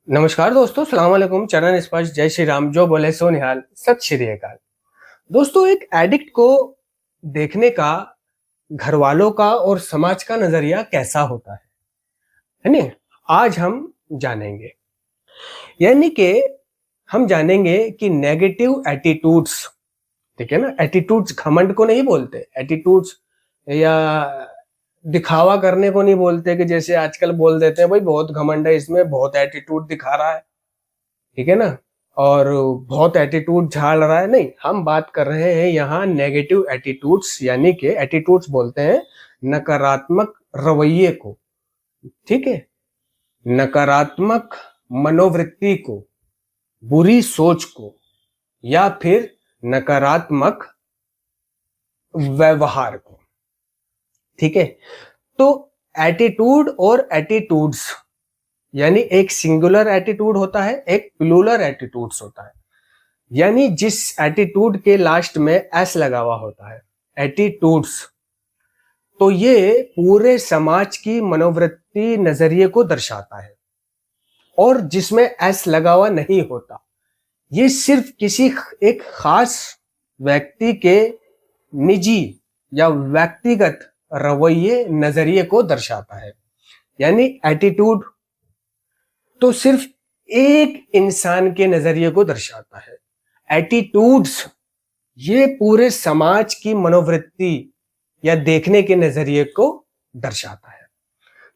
नमस्कार दोस्तों, सलाम वालेकुम। चरण स्पर्श, जय श्री राम, जो बोले सो निहाल, सत श्री अकाल। दोस्तों, एक एडिक्ट को देखने का घर वालों का और समाज का नजरिया कैसा होता है नहीं? आज हम जानेंगे। यानी कि हम जानेंगे कि नेगेटिव एटीट्यूड्स, ठीक है ना। एटीट्यूड्स घमंड को नहीं बोलते, एटीट्यूड्स या दिखावा करने को नहीं बोलते कि जैसे आजकल बोल देते हैं भाई बहुत घमंड है इसमें, बहुत एटीट्यूड दिखा रहा है, ठीक है ना, और बहुत एटीट्यूड झाड़ रहा है। नहीं, हम बात कर रहे हैं यहाँ नेगेटिव एटीट्यूड्स, यानी कि एटीट्यूड्स बोलते हैं नकारात्मक रवैये को, ठीक है, नकारात्मक मनोवृत्ति को, बुरी सोच को, या फिर नकारात्मक व्यवहार को, ठीक है। तो एटीट्यूड और एटीट्यूड्स, यानी एक सिंगुलर एटीट्यूड होता है, एक प्लूरल एटीट्यूड्स होता है। यानी जिस एटीट्यूड के लास्ट में एस लगा हुआ होता है, एटीट्यूड्स, तो ये पूरे समाज की मनोवृत्ति नजरिए को दर्शाता है। और जिसमें एस लगा हुआ नहीं होता, ये सिर्फ किसी एक खास व्यक्ति के निजी या व्यक्तिगत रवैये नजरिए को दर्शाता है। यानी एटीट्यूड तो सिर्फ एक इंसान के नजरिए को दर्शाता है, एटीट्यूड्स ये पूरे समाज की मनोवृत्ति या देखने के नजरिए को दर्शाता है।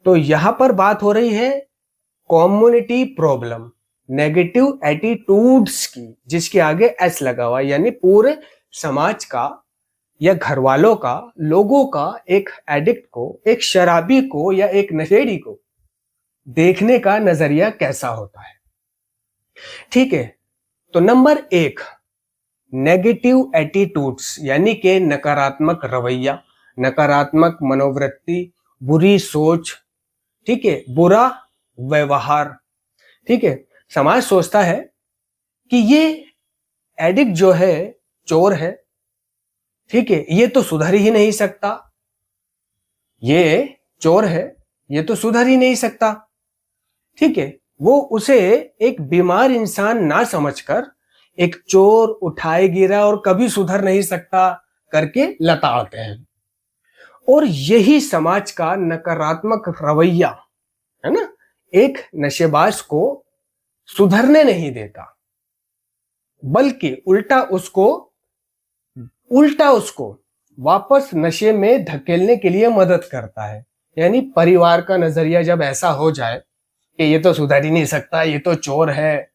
तो यहां पर बात हो रही है कम्युनिटी प्रॉब्लम, नेगेटिव एटीट्यूड्स की, जिसके आगे एस लगा हुआ, यानी पूरे समाज का या घर वालों का, लोगों का एक एडिक्ट को, एक शराबी को या एक नशेड़ी को देखने का नजरिया कैसा होता है, ठीक है। तो नंबर 1, नेगेटिव एटीट्यूड्स, यानी कि नकारात्मक रवैया, नकारात्मक मनोवृत्ति, बुरी सोच, ठीक है, बुरा व्यवहार, ठीक है। समाज सोचता है कि ये एडिक्ट जो है चोर है, ठीक है, ये तो सुधर ही नहीं सकता, ये चोर है, ये तो सुधर ही नहीं सकता, ठीक है। वो उसे एक बीमार इंसान ना समझकर एक चोर, उठाए गिरा और कभी सुधर नहीं सकता करके लताड़ते हैं। और यही समाज का नकारात्मक रवैया है ना, एक नशेबाज को सुधरने नहीं देता, बल्कि उल्टा उसको वापस नशे में धकेलने के लिए मदद करता है। यानी परिवार का नजरिया जब ऐसा हो जाए कि ये तो सुधर ही नहीं सकता, ये तो चोर है,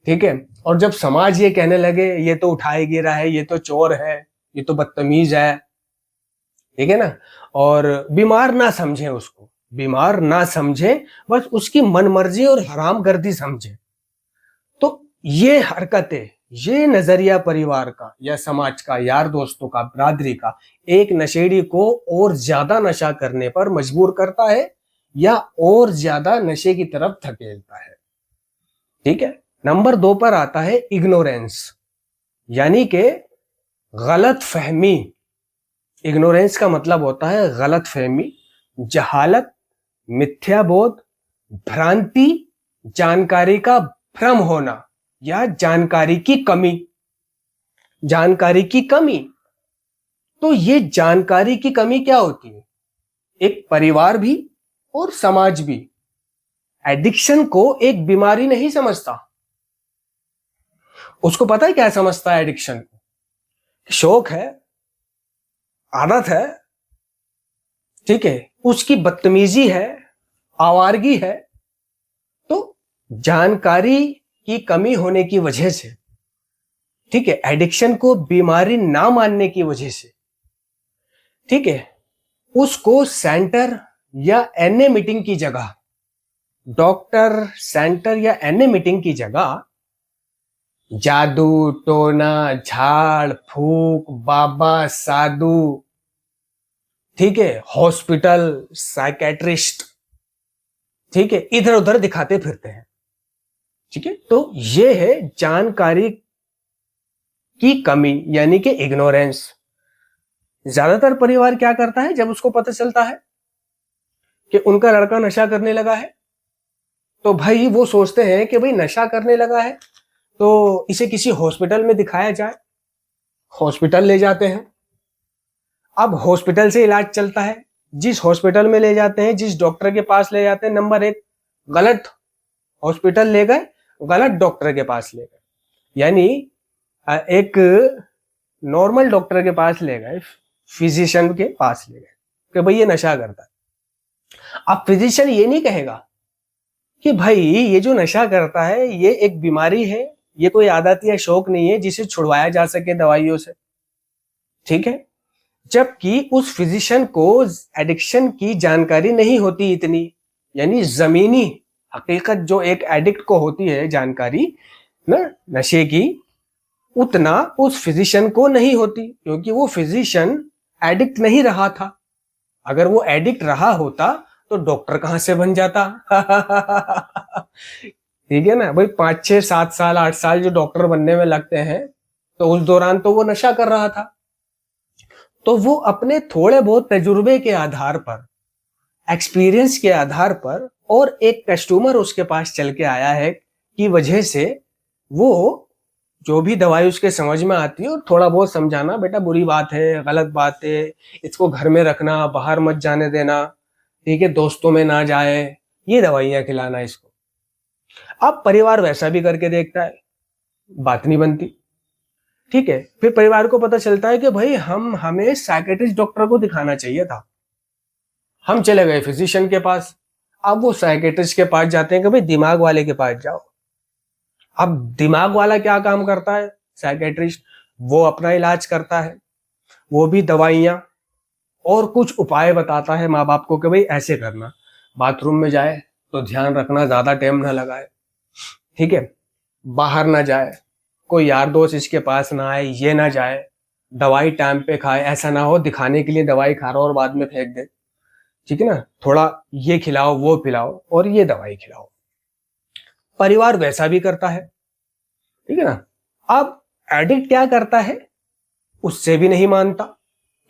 ठीक है, और जब समाज ये कहने लगे ये तो उठाए गिरा है, ये तो चोर है, ये तो बदतमीज है, ठीक है ना, और बीमार ना समझे उसको, बीमार ना समझे, बस उसकी मनमर्जी और हरामगर्दी समझे, तो ये हरकतें, ये नजरिया परिवार का या समाज का, यार दोस्तों का, बिरादरी का, एक नशेड़ी को और ज्यादा नशा करने पर मजबूर करता है या और ज्यादा नशे की तरफ धकेलता है, ठीक है। नंबर 2 पर आता है इग्नोरेंस, यानी कि गलत फहमी। इग्नोरेंस का मतलब होता है गलत फहमी, जहालत, मिथ्याबोध, भ्रांति, जानकारी का भ्रम होना या जानकारी की कमी। जानकारी की कमी, तो ये जानकारी की कमी क्या होती है? एक परिवार भी और समाज भी एडिक्शन को एक बीमारी नहीं समझता। उसको पता है क्या समझता है एडिक्शन को? शौक है, आदत है, ठीक है, उसकी बदतमीजी है, आवारगी है। तो जानकारी की कमी होने की वजह से, ठीक है, एडिक्शन को बीमारी ना मानने की वजह से, ठीक है, उसको सेंटर या एनए मीटिंग की जगह, डॉक्टर, सेंटर या एनए मीटिंग की जगह जादू टोना, झाड़ फूक, बाबा साधु, ठीक है, हॉस्पिटल, साइकेट्रिस्ट, ठीक है, इधर उधर दिखाते फिरते हैं, ठीक है। तो ये है जानकारी की कमी, यानी कि इग्नोरेंस। ज्यादातर परिवार क्या करता है, जब उसको पता चलता है कि उनका लड़का नशा करने लगा है, तो भाई वो सोचते हैं कि भाई नशा करने लगा है तो इसे किसी हॉस्पिटल में दिखाया जाए। हॉस्पिटल ले जाते हैं। अब हॉस्पिटल से इलाज चलता है। जिस हॉस्पिटल में ले जाते हैं, जिस डॉक्टर के पास ले जाते हैं, नंबर 1 गलत हॉस्पिटल ले गए, गलत डॉक्टर के पास ले गए। यानी एक नॉर्मल डॉक्टर के पास ले गए, फिजिशियन के पास ले गए कि भाई ये नशा करता है। अब फिजिशियन ये नहीं कहेगा कि भाई ये जो नशा करता है ये एक बीमारी है, ये कोई आदत या शौक नहीं है जिसे छुड़वाया जा सके दवाइयों से, ठीक है। जबकि उस फिजिशियन को एडिक्शन की जानकारी नहीं होती इतनी, यानी जमीनी हकीकत जो एक एडिक्ट को होती है जानकारी ना नशे की, उतना उस फिजिशियन को नहीं होती, क्योंकि वो फिजिशियन एडिक्ट नहीं रहा था। अगर वो एडिक्ट रहा होता तो डॉक्टर कहां से बन जाता। ठीक है ना भाई, 5 6 7 साल 8 साल जो डॉक्टर बनने में लगते हैं, तो उस दौरान तो वो नशा कर रहा था। तो वो अपने थोड़े बहुत तजुर्बे के आधार पर, एक्सपीरियंस के आधार पर, और एक कस्टमर उसके पास चल के आया है की वजह से वो जो भी दवाई उसके समझ में आती है और थोड़ा बहुत समझाना, बेटा बुरी बात है, गलत बात है, इसको घर में रखना, बाहर मत जाने देना, ठीक है, दोस्तों में ना जाए, ये दवाइयां खिलाना इसको। अब परिवार वैसा भी करके देखता है, बात नहीं बनती, ठीक है। फिर परिवार को पता चलता है कि भाई हमें साइकेट्रिस्ट डॉक्टर को दिखाना चाहिए था। हम चले गए फिजिशियन के पास। अब वो साइकेट्रिस्ट के पास जाते हैं कि भाई दिमाग वाले के पास जाओ। अब दिमाग वाला क्या काम करता है? साइकेट्रिस्ट वो अपना इलाज करता है, वो भी दवाइयां और कुछ उपाय बताता है माँ बाप को कि भाई ऐसे करना, बाथरूम में जाए तो ध्यान रखना ज्यादा टाइम ना लगाए, ठीक है, बाहर ना जाए, कोई यार दोस्त इसके पास ना आए, ये ना जाए, दवाई टाइम पे खाए, ऐसा ना हो दिखाने के लिए दवाई खा रहा हो और बाद में फेंक दे, ठीक है ना, थोड़ा ये खिलाओ वो पिलाओ और ये दवाई खिलाओ। परिवार वैसा भी करता है, ठीक है ना। अब एडिक्ट क्या करता है? उससे भी नहीं मानता,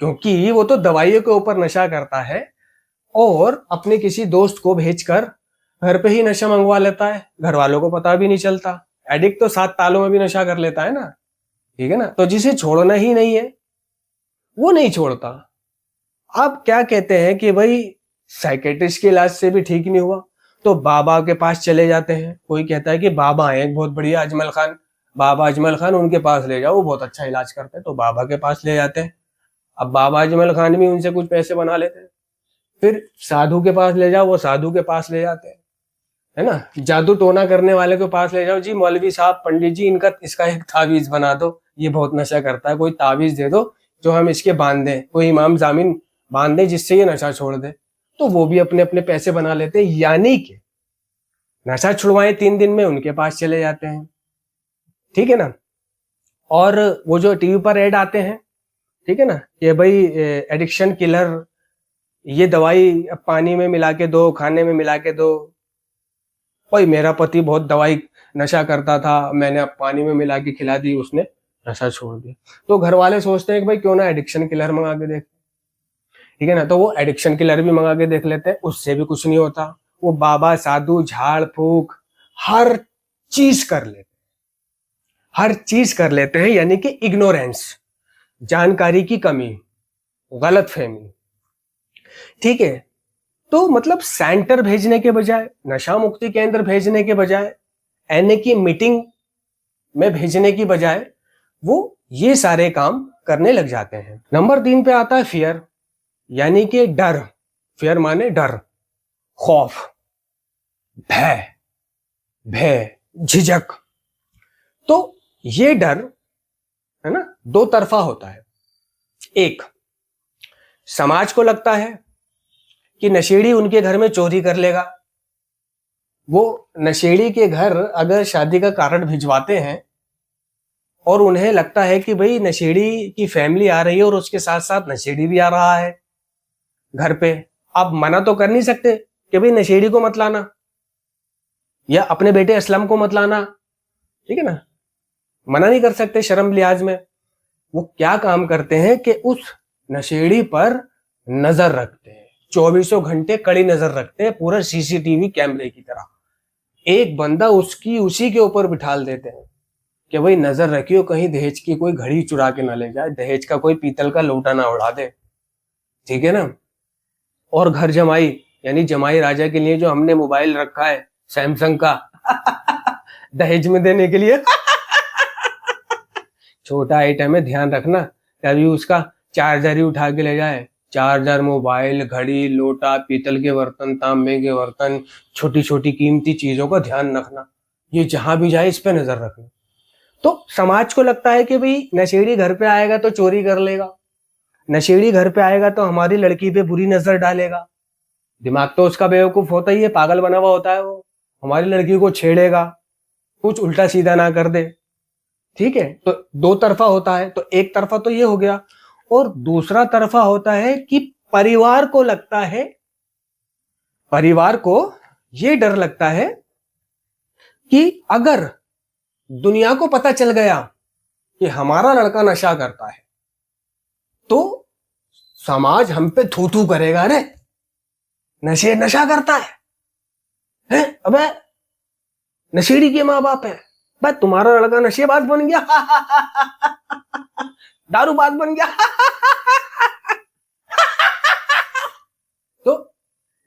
क्योंकि वो तो दवाइयों के ऊपर नशा करता है और अपने किसी दोस्त को भेजकर घर पे ही नशा मंगवा लेता है, घर वालों को पता भी नहीं चलता। एडिक्ट तो 7 तालों में भी नशा कर लेता है ना, ठीक है ना। तो जिसे छोड़ना ही नहीं है वो नहीं छोड़ता। अब क्या कहते हैं कि भाई साइकेट्रिस्ट के इलाज से भी ठीक नहीं हुआ तो बाबा के पास चले जाते हैं। कोई कहता है कि बाबा है एक बहुत बढ़िया, अजमल खान, बाबा अजमल खान, उनके पास ले जाओ, वो बहुत अच्छा इलाज करते हैं। तो बाबा के पास ले जाते हैं। अब बाबा अजमल खान भी उनसे कुछ पैसे बना लेते हैं। फिर साधु के पास ले जाओ, वो साधु के पास ले जाते हैं, है ना। जादू टोना करने वाले के पास ले जाओ, जी मौलवी साहब, पंडित जी, इसका एक तावीज बना दो, ये बहुत नशा करता है, कोई तावीज दे दो जो हम इसके बांध दें, कोई इमाम जामिन बांध दे जिससे ये नशा छोड़ दे। तो वो भी अपने अपने पैसे बना लेते हैं, यानी कि नशा छुड़वाए 3 दिन में उनके पास चले जाते हैं, ठीक है ना। और वो जो टीवी पर ऐड आते हैं, ठीक है ना, ये भाई एडिक्शन किलर, ये दवाई पानी में मिला के दो, खाने में मिला के दो। भाई मेरा पति बहुत दवाई नशा करता था, मैंने अब पानी में मिला के खिला दी, उसने नशा छोड़ दिया। तो घर वाले सोचते हैं कि भाई क्यों ना एडिक्शन किलर मंगा के देख, ठीक है ना। तो वो एडिक्शन किलर भी मंगा के देख लेते हैं, उससे भी कुछ नहीं होता। वो बाबा साधु झाड़ फूक हर चीज कर लेते हैं, हर चीज कर लेते हैं, यानी कि इग्नोरेंस, जानकारी की कमी, गलत फहमी, ठीक है। तो मतलब सेंटर भेजने के बजाय, नशा मुक्ति केंद्र भेजने के बजाय, एनए की मीटिंग में भेजने की बजाय वो ये सारे काम करने लग जाते हैं। नंबर 3 पे आता है फियर, यानी कि डर। फियर माने डर, खौफ, भय, झिझक। तो ये डर है ना 2 तरफा होता है। एक, समाज को लगता है कि नशेड़ी उनके घर में चोरी कर लेगा। वो नशेड़ी के घर अगर शादी का कार्ड भिजवाते हैं और उन्हें लगता है कि भाई नशेड़ी की फैमिली आ रही है और उसके साथ साथ नशेड़ी भी आ रहा है घर पे, आप मना तो कर नहीं सकते कि भाई नशेड़ी को मत लाना या अपने बेटे असलम को मत लाना, ठीक है ना, मना नहीं कर सकते शर्म लिहाज में। वो क्या काम करते हैं कि उस नशेड़ी पर नजर रखते हैं, 24 घंटे कड़ी नजर रखते हैं, पूरा सीसीटीवी कैमरे की तरह, एक बंदा उसकी उसी के ऊपर बिठाल देते हैं कि भाई नजर रखियो कहीं दहेज की कोई घड़ी चुरा के ना ले जाए, दहेज का कोई पीतल का लोटा ना उड़ा दे, ठीक है ना। और घर जमाई यानी जमाई राजा के लिए जो हमने मोबाइल रखा है सैमसंग का दहेज में देने के लिए छोटा आइटम है, ध्यान रखना कभी उसका चार्जर ही उठा के ले जाए। चार्जर, मोबाइल, घड़ी, लोटा, पीतल के बर्तन, तांबे के बर्तन, छोटी छोटी कीमती चीजों का ध्यान रखना, ये जहां भी जाए इस पे नजर रखना। तो समाज को लगता है कि भाई नशेड़ी घर पे आएगा तो चोरी कर लेगा, नशेड़ी घर पे आएगा तो हमारी लड़की पे बुरी नजर डालेगा। दिमाग तो उसका बेवकूफ होता ही है, पागल बना हुआ होता है वो, हमारी लड़की को छेड़ेगा, कुछ उल्टा सीधा ना कर दे, ठीक है। तो दो तरफा होता है, तो एक तरफा तो ये हो गया, और दूसरा तरफा होता है कि परिवार को लगता है, परिवार को ये डर लगता है कि अगर दुनिया को पता चल गया कि हमारा लड़का नशा करता है तो समाज हम पे थू थू करेगा, अरे नशा करता है? अबे नशेड़ी के माँ बाप है, भाई तुम्हारा लड़का नशेबाज बन गया दारूबाज बन गया तो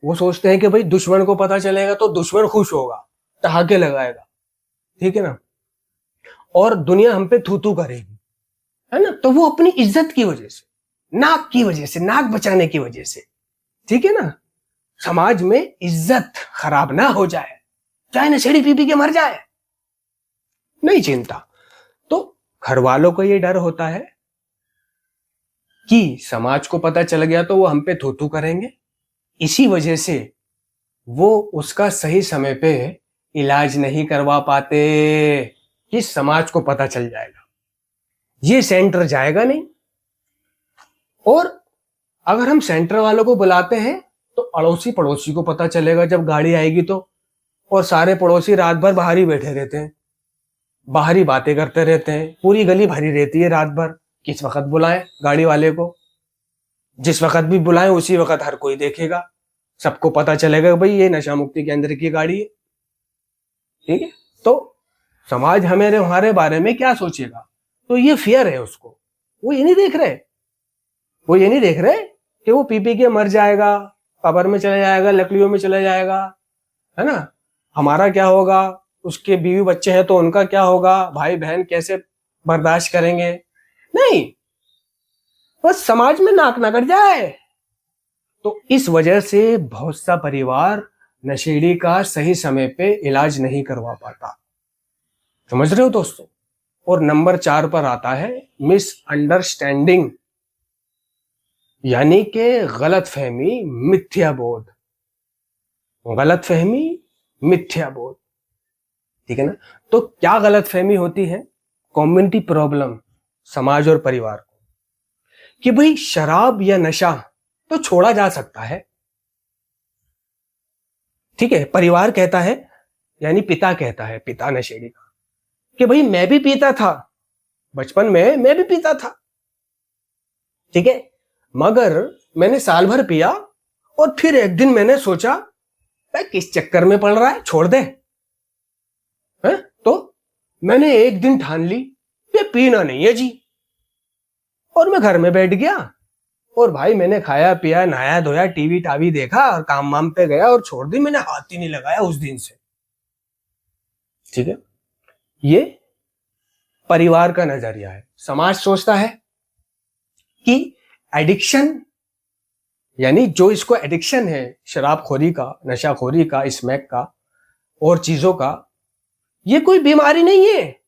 वो सोचते हैं कि भाई दुश्मन को पता चलेगा तो दुश्मन खुश होगा, ठहाके लगाएगा, ठीक है ना, और दुनिया हम पे थू थू करेगी, है ना। तो वो अपनी इज्जत की वजह से, नाक की वजह से, नाक बचाने की वजह से, ठीक है ना, समाज में इज्जत खराब ना हो जाए, चाहे नशेड़ी पी पी के मर जाए, नहीं चिंता। तो घर वालों को ये डर होता है कि समाज को पता चल गया तो वो हम पे थू थू करेंगे, इसी वजह से वो उसका सही समय पे इलाज नहीं करवा पाते कि समाज को पता चल जाएगा, ये सेंटर जाएगा नहीं। और अगर हम सेंटर वालों को बुलाते हैं तो अड़ोसी पड़ोसी को पता चलेगा जब गाड़ी आएगी तो, और सारे पड़ोसी रात भर बाहर ही बैठे रहते हैं, बाहर ही बातें करते रहते हैं, पूरी गली भरी रहती है रात भर। किस वक्त बुलाएं गाड़ी वाले को, जिस वक्त भी बुलाएं उसी वक्त हर कोई देखेगा, सबको पता चलेगा भाई ये नशा मुक्ति केंद्र की गाड़ी है, ठीक है। तो समाज हमारे बारे में क्या सोचेगा, तो ये फियर है उसको। वो ये नहीं देख रहे, वो ये नहीं देख रहे कि वो पी के मर जाएगा, कब्र में चला जाएगा, लकड़ियों में चला जाएगा, है ना, हमारा क्या होगा, उसके बीवी बच्चे हैं तो उनका क्या होगा, भाई बहन कैसे बर्दाश्त करेंगे, नहीं, बस समाज में नाक ना कट जाए। तो इस वजह से बहुत सा परिवार नशेड़ी का सही समय पे इलाज नहीं करवा पाता, समझ रहे हो दोस्तों। और नंबर 4 पर आता है मिसअंडरस्टैंडिंग, यानी कि गलतफहमी, मिथ्याबोध, गलतफहमी, मिथ्याबोध, ठीक है ना। तो क्या गलतफहमी होती है, कम्युनिटी प्रॉब्लम, समाज और परिवार को, कि भाई शराब या नशा तो छोड़ा जा सकता है, ठीक है। परिवार कहता है, यानी पिता कहता है, पिता नशेड़ी का, कि भाई मैं भी पीता था, बचपन में मैं भी पीता था, ठीक है, मगर मैंने साल भर पिया और फिर एक दिन मैंने सोचा भाई किस चक्कर में पड़ रहा है, छोड़ दे, है? तो मैंने एक दिन ठान ली ये पीना नहीं है जी, और मैं घर में बैठ गया और भाई मैंने खाया पिया, नहाया धोया, टीवी टावी देखा और काम वाम पे गया और छोड़ दी, मैंने हाथ ही नहीं लगाया उस दिन से, ठीक है। ये परिवार का नजरिया है। समाज सोचता है कि एडिक्शन, यानी जो इसको एडिक्शन है शराबखोरी का, नशाखोरी का, स्मैक का और चीजों का, ये कोई बीमारी नहीं है,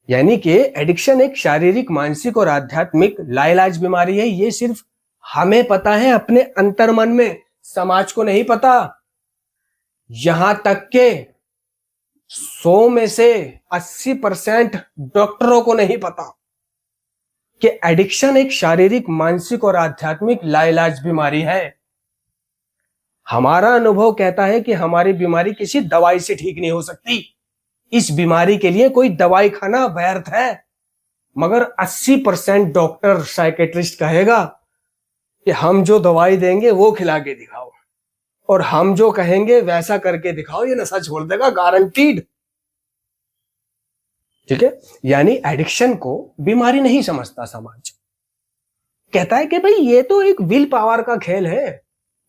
यानी कि एडिक्शन एक शारीरिक, मानसिक और आध्यात्मिक लाइलाज बीमारी है। ये सिर्फ हमें पता है अपने अंतर्मन में, समाज को नहीं पता। यहां तक के 100 में से 80% डॉक्टरों को नहीं पता कि एडिक्शन एक शारीरिक, मानसिक और आध्यात्मिक लाइलाज बीमारी है। हमारा अनुभव कहता है कि हमारी बीमारी किसी दवाई से ठीक नहीं हो सकती, इस बीमारी के लिए कोई दवाई खाना व्यर्थ है। मगर 80% डॉक्टर, साइकेट्रिस्ट कहेगा कि हम जो दवाई देंगे वो खिला के दिखाओ, और हम जो कहेंगे वैसा करके दिखाओ, ये नशा छोड़ देगा, गारंटीड। ठीक है, यानी एडिक्शन को बीमारी नहीं समझता समाज। कहता है कि भाई ये तो एक विल पावर का खेल है,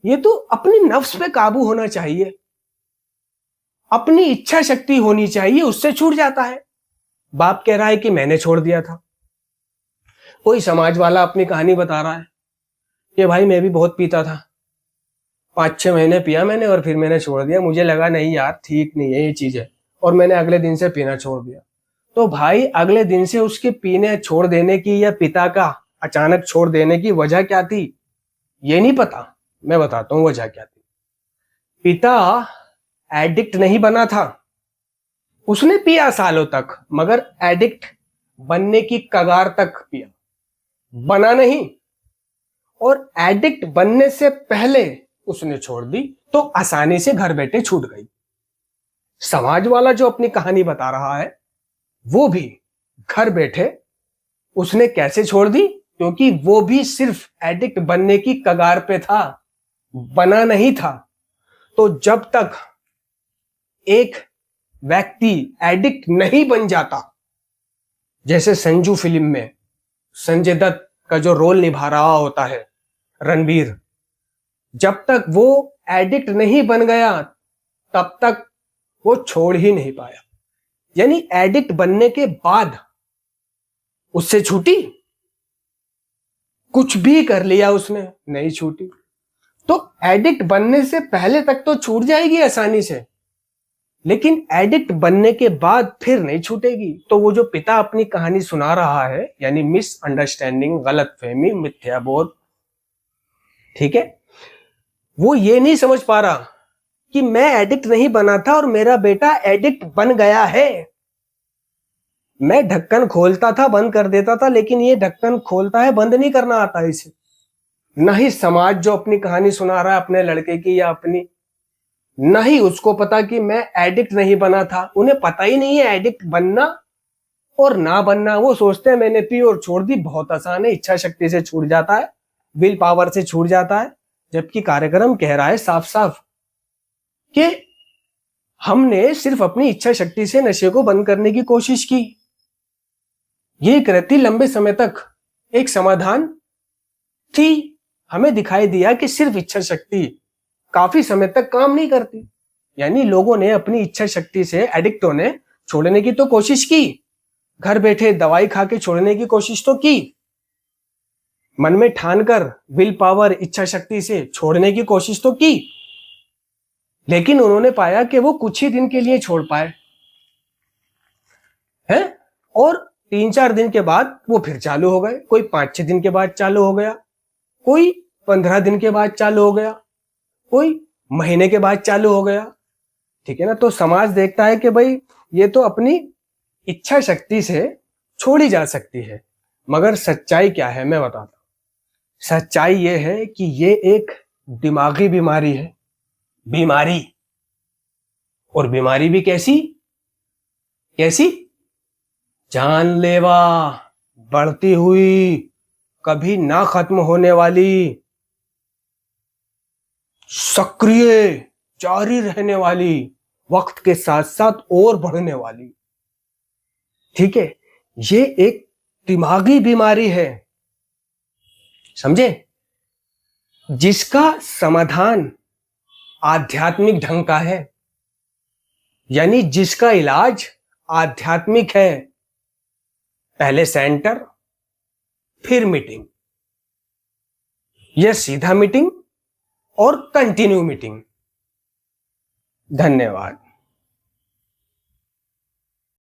ये तो अपनी नफ्स पे काबू होना चाहिए, अपनी इच्छा शक्ति होनी चाहिए, उससे छूट जाता है। बाप कह रहा है कि मैंने छोड़ दिया था। कोई समाज वाला अपनी कहानी बता रहा है कि भाई मैं भी बहुत पीता था, 5-6 महीने पिया मैंने और फिर मैंने छोड़ दिया, मुझे लगा नहीं यार ठीक नहीं है ये चीज है, और मैंने अगले दिन से पीना छोड़ दिया। तो भाई अगले दिन से उसके पीने छोड़ देने की या पिता का अचानक छोड़ देने की वजह क्या थी, ये नहीं पता। मैं बताता हूं वजह क्या थी। पिता एडिक्ट नहीं बना था, उसने पिया सालों तक, मगर एडिक्ट बनने की कगार तक पिया, बना नहीं। और एडिक्ट बनने से पहले उसने छोड़ दी, तो आसानी से घर बैठे छूट गई। समाज वाला जो अपनी कहानी बता रहा है वो भी घर बैठे उसने कैसे छोड़ दी, क्योंकि वो भी सिर्फ एडिक्ट बनने की कगार पे था, बना नहीं था। तो जब तक एक व्यक्ति एडिक्ट नहीं बन जाता, जैसे संजू फिल्म में संजय दत्त का जो रोल निभा रहा होता है रणबीर, जब तक वो एडिक्ट नहीं बन गया तब तक वो छोड़ ही नहीं पाया। यानी एडिक्ट बनने के बाद उससे छूटी, कुछ भी कर लिया उसने, नहीं छूटी। तो एडिक्ट बनने से पहले तक तो छूट जाएगी आसानी से, लेकिन एडिक्ट बनने के बाद फिर नहीं छूटेगी। तो वो जो पिता अपनी कहानी सुना रहा है, यानी मिसअंडरस्टैंडिंग, गलतफहमी, मिथ्याबोध, ठीक है, वो ये नहीं समझ पा रहा कि मैं एडिक्ट नहीं बना था और मेरा बेटा एडिक्ट बन गया है। मैं ढक्कन खोलता था, बंद कर देता था, लेकिन ये ढक्कन खोलता है, बंद नहीं करना आता इसे। न ही समाज जो अपनी कहानी सुना रहा है अपने लड़के की या अपनी, न ही उसको पता कि मैं एडिक्ट नहीं बना था। उन्हें पता ही नहीं है एडिक्ट बनना और ना बनना। वो सोचते हैं मैंने पी और छोड़ दी, बहुत आसान है, इच्छा शक्ति से छूट जाता है, विल पावर से छूट जाता है। जबकि कार्यक्रम कह रहा है साफ साफ कि हमने सिर्फ अपनी इच्छा शक्ति से नशे को बंद करने की कोशिश की। ये कृति लंबे समय तक एक समाधान थी। हमें दिखाई दिया कि सिर्फ इच्छा शक्ति काफी समय तक काम नहीं करती। यानी लोगों ने अपनी इच्छा शक्ति से, एडिक्टों ने छोड़ने की तो कोशिश की, घर बैठे दवाई खा के छोड़ने की कोशिश तो की, मन में ठानकर विल पावर, इच्छा शक्ति से छोड़ने की कोशिश तो की, लेकिन उन्होंने पाया कि वो कुछ ही दिन के लिए छोड़ पाए हैं, और 3-4 दिन के बाद वो फिर चालू हो गए। कोई 5-6 दिन के बाद चालू हो गया, कोई 15 दिन के बाद चालू हो गया, कोई महीने के बाद चालू हो गया। ठीक है ना। तो समाज देखता है कि भाई ये तो अपनी इच्छा शक्ति से छोड़ी जा सकती है, मगर सच्चाई क्या है मैं बताता हूं। सच्चाई ये है कि ये एक दिमागी बीमारी है, बीमारी। और बीमारी भी कैसी कैसी, जानलेवा, बढ़ती हुई, कभी ना खत्म होने वाली, सक्रिय, जारी रहने वाली, वक्त के साथ साथ और बढ़ने वाली। ठीक है, ये एक दिमागी बीमारी है, समझे, जिसका समाधान आध्यात्मिक ढंग का है। यानी जिसका इलाज आध्यात्मिक है। पहले सेंटर, फिर मीटिंग, यह सीधा मीटिंग और कंटिन्यू मीटिंग। धन्यवाद।